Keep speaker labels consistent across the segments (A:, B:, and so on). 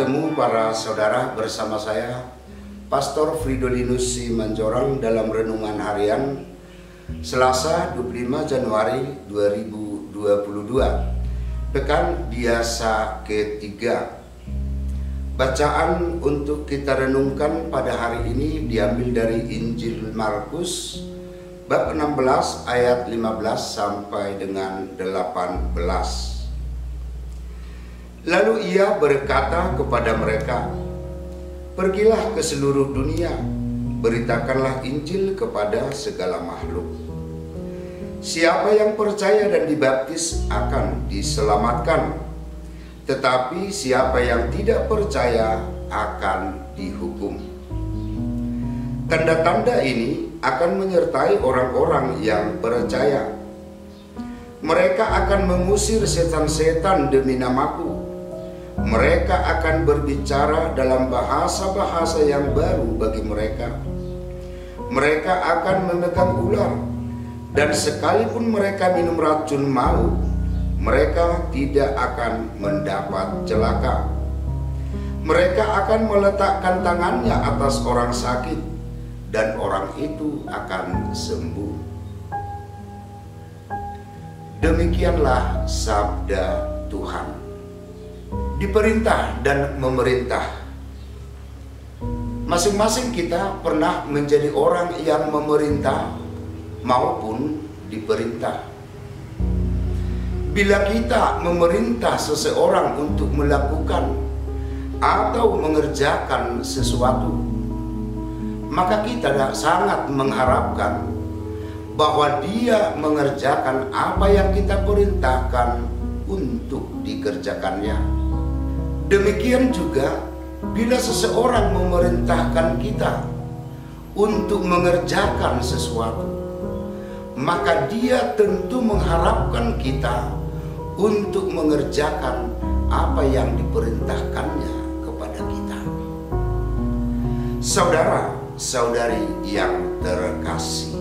A: bertemu para saudara bersama saya, Pastor Fridolinus Simanjorang dalam Renungan Harian Selasa 25 Januari 2022, Pekan Biasa ketiga. Bacaan untuk kita renungkan pada hari ini diambil dari Injil Markus bab 16 ayat 15 sampai dengan 18. Lalu ia berkata kepada mereka, "Pergilah ke seluruh dunia, beritakanlah Injil kepada segala makhluk. Siapa yang percaya dan dibaptis akan diselamatkan, tetapi siapa yang tidak percaya akan dihukum. Tanda-tanda ini akan menyertai orang-orang yang percaya. Mereka akan mengusir setan-setan demi namaku. Mereka akan berbicara dalam bahasa-bahasa yang baru bagi mereka. Mereka akan memegang ular, dan sekalipun mereka minum racun maut, mereka tidak akan mendapat celaka. Mereka akan meletakkan tangannya atas orang sakit, dan orang itu akan sembuh." Demikianlah sabda Tuhan. Diperintah dan memerintah. Masing-masing kita pernah menjadi orang yang memerintah maupun diperintah. Bila kita memerintah seseorang untuk melakukan atau mengerjakan sesuatu, maka kita sangat mengharapkan bahwa dia mengerjakan apa yang kita perintahkan untuk dikerjakannya. Demikian juga bila seseorang memerintahkan kita untuk mengerjakan sesuatu, maka dia tentu mengharapkan kita untuk mengerjakan apa yang diperintahkannya kepada kita. Saudara-saudari yang terkasih,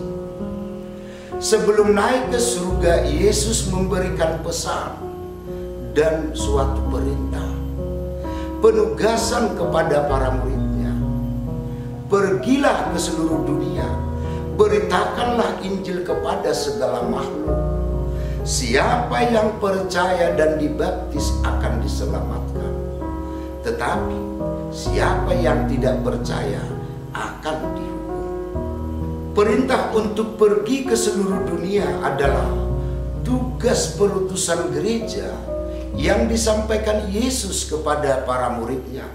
A: sebelum naik ke surga, Yesus memberikan pesan dan suatu perintah, penugasan kepada para muridnya. Pergilah ke seluruh dunia, beritakanlah Injil kepada segala makhluk. Siapa yang percaya dan dibaptis akan diselamatkan, tetapi siapa yang tidak percaya akan dihukum. Perintah untuk pergi ke seluruh dunia adalah tugas perutusan gereja yang disampaikan Yesus kepada para muridnya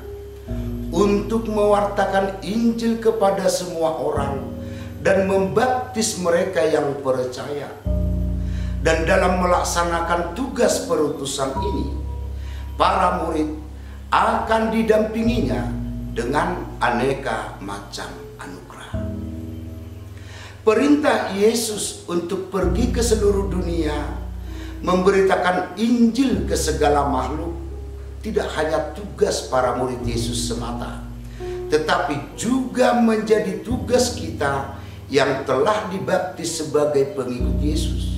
A: untuk mewartakan Injil kepada semua orang dan membaptis mereka yang percaya. Dan dalam melaksanakan tugas perutusan ini, para murid akan didampinginya dengan aneka macam anugerah. Perintah Yesus untuk pergi ke seluruh dunia, memberitakan Injil ke segala makhluk, tidak hanya tugas para murid Yesus semata, tetapi juga menjadi tugas kita yang telah dibaptis sebagai pengikut Yesus.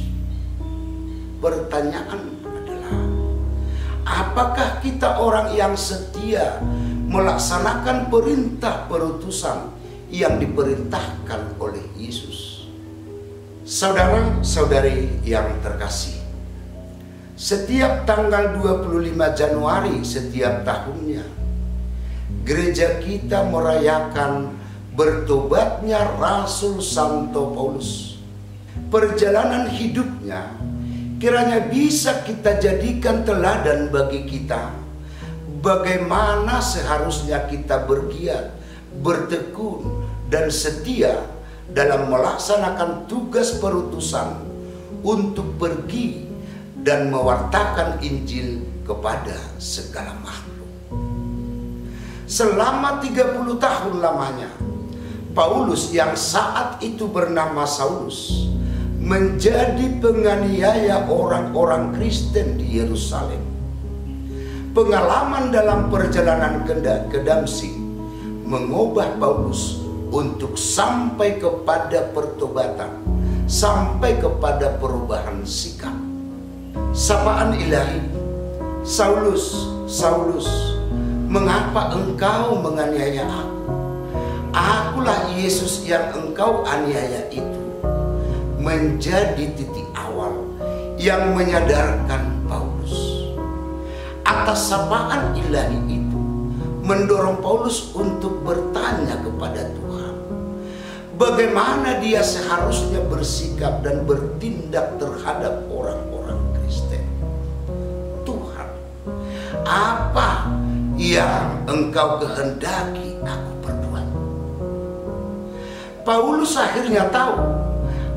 A: Pertanyaan adalah, apakah kita orang yang setia melaksanakan perintah perutusan yang diperintahkan oleh Yesus? Saudara-saudari yang terkasih, setiap tanggal 25 Januari setiap tahunnya, gereja kita merayakan bertobatnya Rasul Santo Paulus. Perjalanan hidupnya kiranya bisa kita jadikan teladan bagi kita, bagaimana seharusnya kita bergiat, bertekun, dan setia dalam melaksanakan tugas perutusan untuk pergi dan mewartakan Injil kepada segala makhluk. Selama 30 tahun lamanya, Paulus yang saat itu bernama Saulus menjadi penganiaya orang-orang Kristen di Yerusalem. Pengalaman dalam perjalanan ke Damsyik mengubah Paulus untuk sampai kepada pertobatan, sampai kepada perubahan sikap. Sapaan ilahi, "Saulus, Saulus, Mengapa engkau menganiaya aku? Akulah Yesus yang engkau aniaya itu. Menjadi titik awal yang menyadarkan Paulus. Atas sapaan ilahi itu mendorong Paulus untuk bertanya kepada Tuhan, bagaimana dia seharusnya bersikap dan bertindak terhadap orang-orang Kristen. Tuhan, apa yang engkau kehendaki aku perbuat? Paulus akhirnya tahu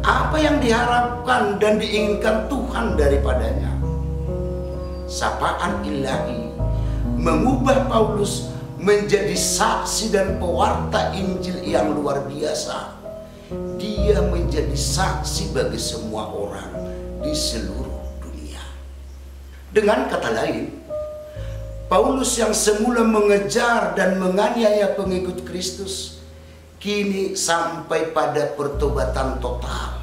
A: apa yang diharapkan dan diinginkan Tuhan daripadanya. Sapaan ilahi mengubah Paulus menjadi saksi dan pewarta Injil yang luar biasa. Dia menjadi saksi bagi semua orang di seluruh dunia. Dengan kata lain, Paulus yang semula mengejar dan menganiaya pengikut Kristus, kini sampai pada pertobatan total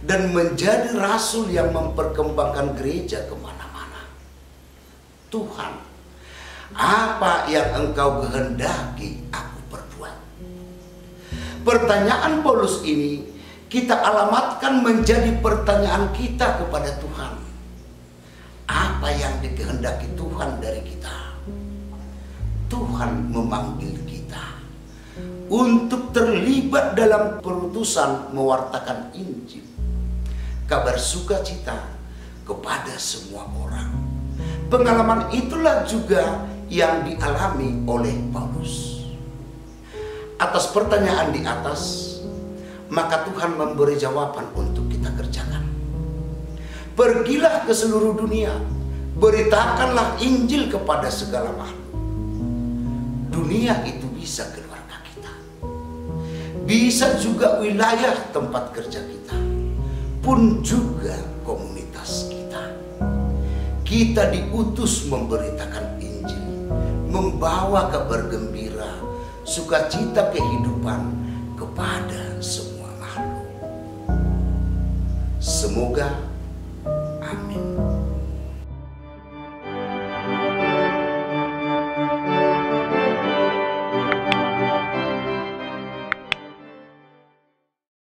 A: dan menjadi rasul yang memperkembangkan gereja kemana-mana. Tuhan, apa yang engkau kehendaki aku perbuat? Pertanyaan Paulus ini kita alamatkan menjadi pertanyaan kita kepada Tuhan. Apa yang dikehendaki Tuhan dari kita? Tuhan memanggil kita untuk terlibat dalam perutusan mewartakan Injil, kabar sukacita kepada semua orang. Pengalaman itulah juga yang dialami oleh Paulus. Atas pertanyaan di atas, maka Tuhan memberi jawaban untuk kita kerjakan. Pergilah ke seluruh dunia, beritakanlah Injil kepada segala makhluk. Dunia itu bisa keluarga kita, bisa juga wilayah tempat kerja kita, pun juga komunitas kita. Kita diutus memberitakan Injil, membawa kabar gembira, sukacita kehidupan kepada semua makhluk. Semoga, amin.